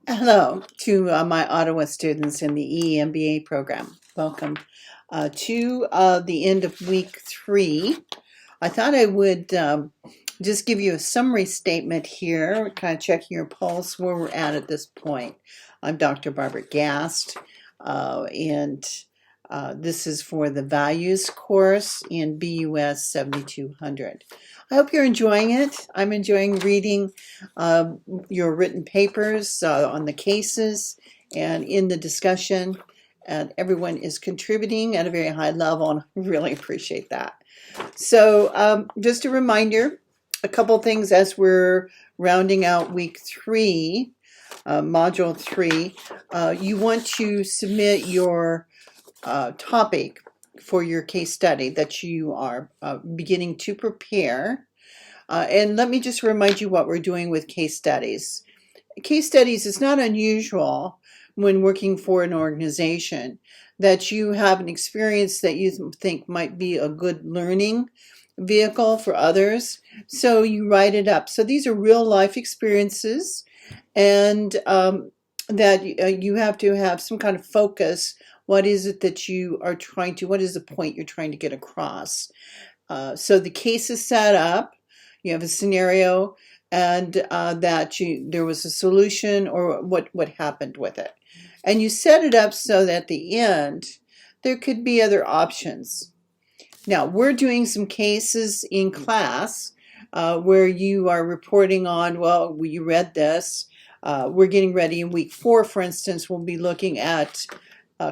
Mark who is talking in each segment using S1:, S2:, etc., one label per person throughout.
S1: Hello to my Ottawa students in the eMBA program. Welcome to the end of week 3. I thought I would just give you a summary statement here, kind of checking your pulse where we're at this point. I'm Dr. Barbara Gast, and this is for the Values course in BUS7200. I hope you're enjoying it. I'm enjoying reading your written papers on the cases and in the discussion, and everyone is contributing at a very high level, and I really appreciate that. So just a reminder, a couple things as we're rounding out week 3, module 3. You want to submit your topic for your case study that you are beginning to prepare. And let me just remind you what we're doing with case studies. Case studies is not unusual when working for an organization that you have an experience that you think might be a good learning vehicle for others. So you write it up. So these are real life experiences, and that you have to have some kind of focus. What is it that you are trying to, what is the point you're trying to get across? So the case is set up, you have a scenario, and that there was a solution, or what happened with it. And you set it up so that at the end, there could be other options. Now, we're doing some cases in class where you are reporting on, well, you read this. We're getting ready in week 4, for instance, we'll be looking at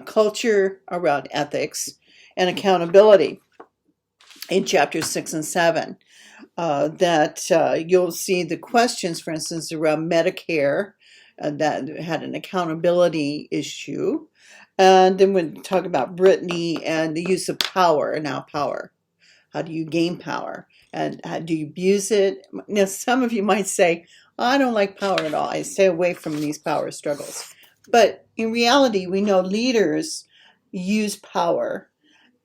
S1: culture around ethics and accountability in chapters 6 and 7. That you'll see the questions, for instance, around Medicare that had an accountability issue. And then we'll talk about Brittany and the use of power. Now, power. How do you gain power? And how do you abuse it? Now, some of you might say, I don't like power at all. I stay away from these power struggles. But in reality, we know leaders use power,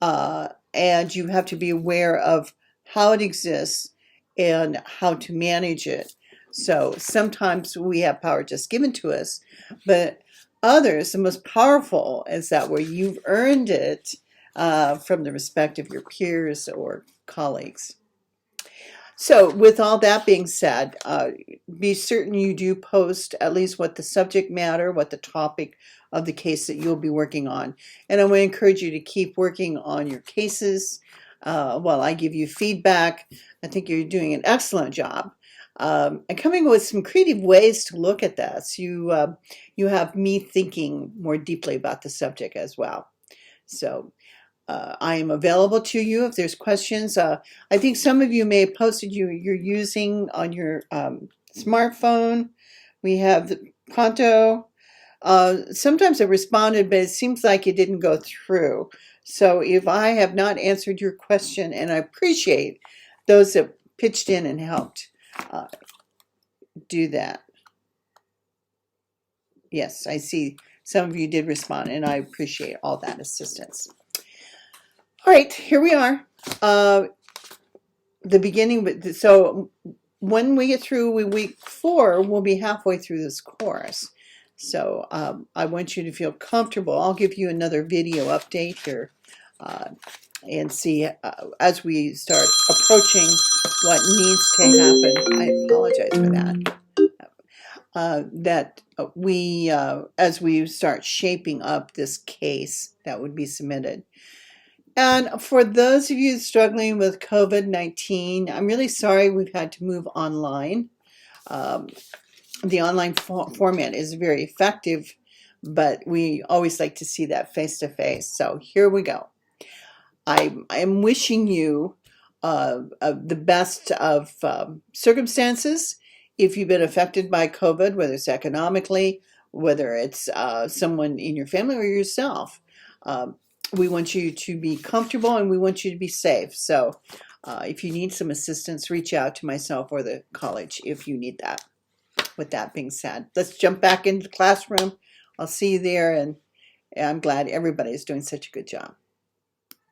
S1: and you have to be aware of how it exists and how to manage it. So sometimes we have power just given to us, but others, the most powerful is that where you've earned it from the respect of your peers or colleagues. So with all that being said, be certain you do post at least what the subject matter, what the topic of the case that you'll be working on. And I want to encourage you to keep working on your cases while I give you feedback. I think you're doing an excellent job. And coming up with some creative ways to look at this. You have me thinking more deeply about the subject as well. So I am available to you if there's questions. I think some of you may have posted you're using on your smartphone. We have the Pronto. Sometimes I responded, but it seems like it didn't go through. So if I have not answered your question, and I appreciate those that pitched in and helped do that. Yes, I see some of you did respond, and I appreciate all that assistance. All right, here we are. The beginning, so when we get through week 4, we'll be halfway through this course. So I want you to feel comfortable. I'll give you another video update here and see as we start approaching what needs to happen. I apologize for that. That we, as we start shaping up this case that would be submitted. And for those of you struggling with COVID-19, I'm really sorry we've had to move online. The online format is very effective, but we always like to see that face-to-face. So here we go. I am wishing you the best of circumstances. If you've been affected by COVID, whether it's economically, whether it's someone in your family or yourself, we want you to be comfortable and we want you to be safe. So if you need some assistance, reach out to myself or the college if you need that. With that being said, let's jump back into the classroom. I'll see you there, and I'm glad everybody is doing such a good job.